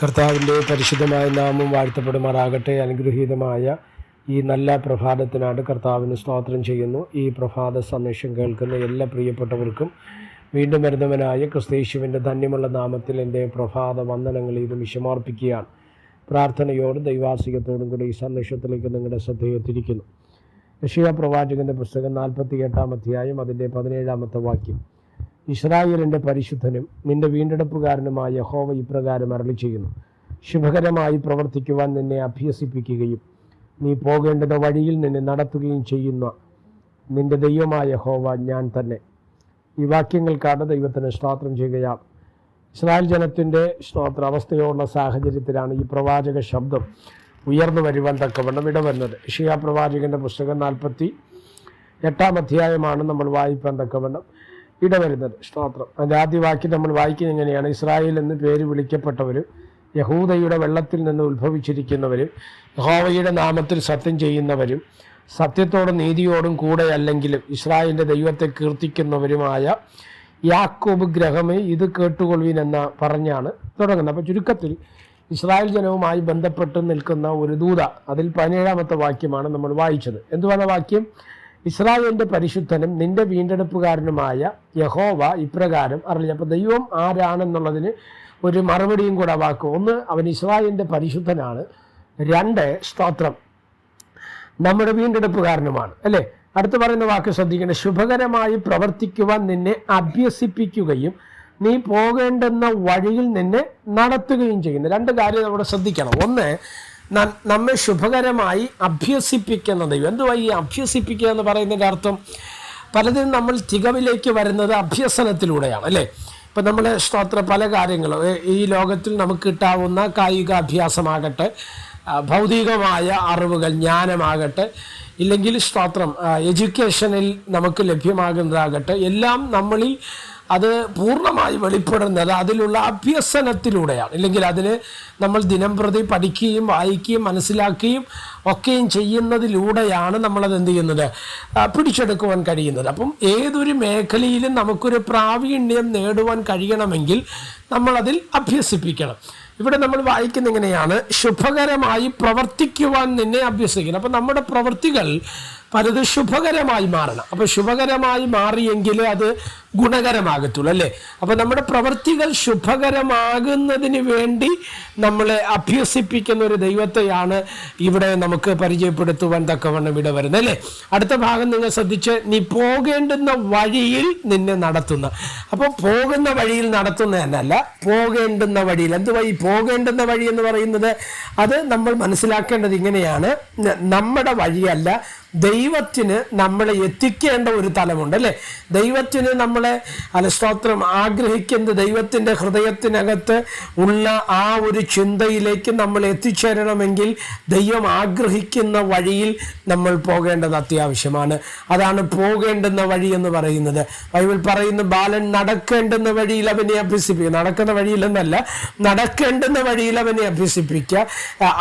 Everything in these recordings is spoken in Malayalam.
കർത്താവിൻ്റെ പരിശുദ്ധമായ നാമം വാഴ്ത്തപ്പെടുമാറാകട്ടെ. അനുഗ്രഹീതമായ ഈ നല്ല പ്രഭാതത്തിനായിട്ട് കർത്താവിന് സ്തോത്രം ചെയ്യുന്നു. ഈ പ്രഭാത സന്ദേശം കേൾക്കുന്ന എല്ലാ പ്രിയപ്പെട്ടവർക്കും വീണ്ടും വരുന്നവനായ ക്രിസ്തയേശുവിൻ്റെ ധന്യമുള്ള നാമത്തിൽ എൻ്റെ പ്രഭാത വന്ദനങ്ങൾ ഇത് വിശമർപ്പിക്കുകയാണ്. പ്രാർത്ഥനയോടും ദൈവാസികത്തോടും കൂടി ഈ സന്ദേശത്തിലേക്ക് നിങ്ങളുടെ ശ്രദ്ധയെത്തിരിക്കുന്നു. യെശയ്യാ പ്രവാചകൻ്റെ പുസ്തകം 48-ാം അധ്യായം അതിൻ്റെ 17-ാമത്തെ വാക്യം. ഇസ്രായേലിൻ്റെ പരിശുദ്ധനും നിന്റെ വീണ്ടെടുപ്പുകാരനുമായ യഹോവ ഇപ്രകാരം അരുളിച്ചെയ്യുന്നു: ശുഭകരമായി പ്രവർത്തിക്കുവാൻ നിന്നെ അഭ്യസിപ്പിക്കുകയും നീ പോകേണ്ടുന്ന വഴിയിൽ നിന്നെ നടത്തുകയും ചെയ്യുന്ന നിന്റെ ദൈവമായ യഹോവ ഞാൻ തന്നെ. ഈ വാക്യങ്ങൾക്കാണ് ദൈവത്തിന് സ്തോത്രം ചെയ്യുകയാണ്. ഇസ്രായേൽ ജനത്തിൻ്റെ സ്തോത്ര അവസ്ഥയോടുള്ള സാഹചര്യത്തിലാണ് ഈ പ്രവാചക ശബ്ദം ഉയർന്നു വരുവാൻ തക്കവണ്ണം ഇടവരുന്നത്. യെശയ്യാ പ്രവാചകൻ്റെ പുസ്തകം 48-ാം അധ്യായമാണ് നമ്മൾ വായിപ്പാൻ തക്കവണ്ണം ഇടവരുന്നത്. സ്തോത്രം. അതിൻ്റെ ആദ്യ വാക്യം നമ്മൾ വായിക്കുന്നത് എങ്ങനെയാണ്? ഇസ്രായേൽ എന്ന് പേര് വിളിക്കപ്പെട്ടവരും യഹൂദയുടെ വെള്ളത്തിൽ നിന്ന് ഉത്ഭവിച്ചിരിക്കുന്നവരും യഹോവയുടെ നാമത്തിൽ സത്യം ചെയ്യുന്നവരും സത്യത്തോടും നീതിയോടും കൂടെ അല്ലെങ്കിലും ഇസ്രായേലിൻ്റെ ദൈവത്തെ കീർത്തിക്കുന്നവരുമായ യാക്കോബ് ഗ്രഹമേ ഇത് കേട്ടുകൊള്ളുവിൻ എന്ന പറഞ്ഞാണ് തുടങ്ങുന്നത്. അപ്പോൾ ചുരുക്കത്തിൽ ഇസ്രായേൽ ജനവുമായി ബന്ധപ്പെട്ട് നിൽക്കുന്ന ഒരു ദൂത, അതിൽ 17-ാമത്തെ വാക്യമാണ് നമ്മൾ വായിച്ചത്. എന്തുവാണ് വാക്യം? ഇസ്രായേലിൻ്റെ പരിശുദ്ധനും നിന്റെ വീണ്ടെടുപ്പുകാരനുമായ യഹോവ ഇപ്രകാരം അരുളി. അപ്പോൾ ദൈവം ആരാണെന്നുള്ളതിന് ഒരു മറുപടിയും കൂടെ വാക്കും. ഒന്ന്, അവൻ ഇസ്രായേലിൻ്റെ പരിശുദ്ധനാണ്. 2, സ്തോത്രം, നമ്മുടെ വീണ്ടെടുപ്പുകാരനുമാണ്, അല്ലേ? അടുത്ത് പറയുന്ന വാക്ക് ശ്രദ്ധിക്കണം: ശുഭകരമായി പ്രവർത്തിക്കുവാൻ നിന്നെ അഭ്യസിപ്പിക്കുകയും നീ പോകേണ്ടുന്ന വഴിയിൽ നിന്നെ നടത്തുകയും ചെയ്യുന്നു. 2 കാര്യം നമ്മുടെ ശ്രദ്ധിക്കണം. ഒന്ന്, നമ്മെ ശുഭകരമായി അഭ്യസിപ്പിക്കുന്ന ദൈവം. എന്തുവാ ഈ അഭ്യസിപ്പിക്കുക എന്ന് പറയുന്നതിൻ്റെ അർത്ഥം? പലതിനും നമ്മൾ തികവിലേക്ക് വരുന്നത് അഭ്യസനത്തിലൂടെയാണ്, അല്ലേ? ഇപ്പം നമ്മൾ സ്തോത്ര പല കാര്യങ്ങളും ഈ ലോകത്തിൽ നമുക്ക് കിട്ടാവുന്ന കായിക അഭ്യാസമാകട്ടെ, ഭൗതികമായ അറിവുകൾ, ജ്ഞാനമാകട്ടെ, ഇല്ലെങ്കിൽ സ്തോത്രം എഡ്യൂക്കേഷനിൽ നമുക്ക് ലഭ്യമാകുന്നതാകട്ടെ, എല്ലാം നമ്മളിൽ അത് പൂർണ്ണമായി വെളിപ്പെടുന്നത് അതിലുള്ള അഭ്യസനത്തിലൂടെയാണ്. ഇല്ലെങ്കിൽ അതിന് നമ്മൾ ദിനം പ്രതി പഠിക്കുകയും വായിക്കുകയും മനസ്സിലാക്കുകയും ഒക്കെയും ചെയ്യുന്നതിലൂടെയാണ് നമ്മളത് എന്ത് ചെയ്യുന്നത്, പിടിച്ചെടുക്കുവാൻ കഴിയുന്നത്. അപ്പം ഏതൊരു മേഖലയിലും നമുക്കൊരു പ്രാവീണ്യം നേടുവാൻ കഴിയണമെങ്കിൽ നമ്മളതിൽ അഭ്യസിപ്പിക്കണം. ഇവിടെ നമ്മൾ വായിക്കുന്ന ഇങ്ങനെയാണ്: ശുഭകരമായി പ്രവർത്തിക്കുവാൻ നിന്നെ അഭ്യസിക്കണം. അപ്പം നമ്മുടെ പ്രവൃത്തികൾ പലത് ശുഭകരമായി മാറണം. അപ്പോൾ ശുഭകരമായി മാറിയെങ്കിലേ അത് ഗുണകരമാകത്തുള്ളൂ, അല്ലേ? അപ്പോൾ നമ്മുടെ പ്രവൃത്തികൾ ശുഭകരമാകുന്നതിന് വേണ്ടി നമ്മളെ അഭ്യസിപ്പിക്കുന്ന ഒരു ദൈവത്തെയാണ് ഇവിടെ നമുക്ക് പരിചയപ്പെടുത്തുവാൻ തക്കവണ്ണം ഇവിടെ വരുന്നത്, അല്ലേ? അടുത്ത ഭാഗം നിങ്ങൾ ശ്രദ്ധിച്ച്: നീ പോകേണ്ടുന്ന വഴിയിൽ നിന്നെ നടത്തുന്ന. അപ്പോൾ പോകുന്ന വഴിയിൽ നടത്തുന്നതല്ല, പോകേണ്ടുന്ന വഴിയിൽ. എന്തുവാ ഈ പോകേണ്ടുന്ന വഴി എന്ന് പറയുന്നത്? അത് നമ്മൾ മനസ്സിലാക്കേണ്ടത് ഇങ്ങനെയാണ്: നമ്മുടെ വഴിയല്ല, ദൈവത്തിന് നമ്മളെ എത്തിക്കേണ്ട ഒരു തലമുണ്ട്, അല്ലേ? ദൈവത്തിന് നമ്മളെ സ്തോത്രം ആഗ്രഹിക്കുന്ന ദൈവത്തിൻ്റെ ഹൃദയത്തിനകത്ത് ഉള്ള ആ ഒരു ചിന്തയിലേക്ക് നമ്മൾ എത്തിച്ചേരണമെങ്കിൽ ദൈവം ആഗ്രഹിക്കുന്ന വഴിയിൽ നമ്മൾ പോകേണ്ടത് അത്യാവശ്യമാണ്. അതാണ് പോകേണ്ടുന്ന വഴി എന്ന് പറയുന്നത്. ബൈബിൾ പറയുന്നു: ബാലൻ നടക്കേണ്ടുന്ന വഴിയിൽ അവനെ അഭ്യസിപ്പിക്കുക. നടക്കുന്ന വഴിയിലെന്നല്ല, നടക്കേണ്ടുന്ന വഴിയിൽ അവനെ അഭ്യസിപ്പിക്കുക.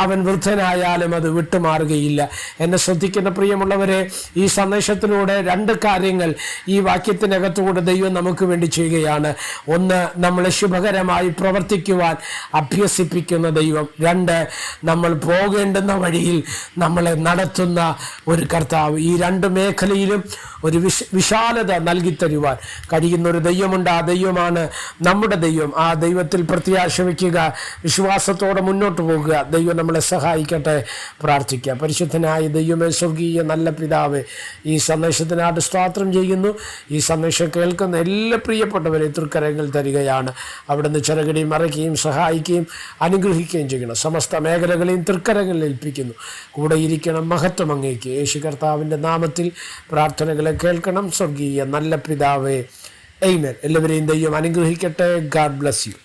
അവൻ വൃദ്ധനായാലും അത് വിട്ടുമാറുകയില്ല. എന്നെ ശ്രദ്ധിക്കുന്ന പ്രിയമുള്ളവരെ, ഈ സന്ദേശത്തിലൂടെ 2 കാര്യങ്ങൾ ഈ വാക്യത്തിനകത്തുകൂടെ ദൈവം നമുക്ക് വേണ്ടി ചെയ്യുകയാണ്. ഒന്ന്, നമ്മളെ ശുഭകരമായി പ്രവർത്തിക്കുവാൻ അഭ്യസിപ്പിക്കുന്ന ദൈവം. 2, നമ്മൾ പോകേണ്ടുന്ന വഴിയിൽ നമ്മളെ നടത്തുന്ന ഒരു കർത്താവ്. ഈ 2 മേഖലയിലും ഒരു വിശാലത നൽകി തരുവാൻ കഴിയുന്ന ഒരു ദൈവമുണ്ട്. ആ ദൈവമാണ് നമ്മുടെ ദൈവം. ആ ദൈവത്തിൽ പ്രത്യാശ വയ്ക്കുക, വിശ്വാസത്തോടെ മുന്നോട്ട് പോകുക. ദൈവം നമ്മളെ സഹായിക്കട്ടെ. പ്രാർത്ഥിക്കുക. പരിശുദ്ധനായ ദൈവമേ, സ്വർഗീയ നല്ല പിതാവേ, ഈ സന്ദേശത്തിനായിട്ട് സ്തോത്രം ചെയ്യുന്നു. ഈ സന്ദേശം കേൾക്കുന്ന എല്ലാ പ്രിയപ്പെട്ടവരെ തൃക്കരങ്ങൾ തരികയാണ്. അവിടുന്ന് ചിറകടിയും മറയ്ക്കുകയും സഹായിക്കുകയും അനുഗ്രഹിക്കുകയും ചെയ്യണം. സമസ്ത മേഖലകളെയും തൃക്കരങ്ങളിൽ ഏൽപ്പിക്കുന്നു. കൂടെ ഇരിക്കണം. മഹത്വം അങ്ങേക്ക്. യേശു കർത്താവിൻ്റെ നാമത്തിൽ പ്രാർത്ഥനകളെ കേൾക്കണം. സ്വർഗീയ നല്ല പിതാവേ, ആമേൻ. എല്ലാവരെയും ദൈവം അനുഗ്രഹിക്കട്ടെ. God bless you.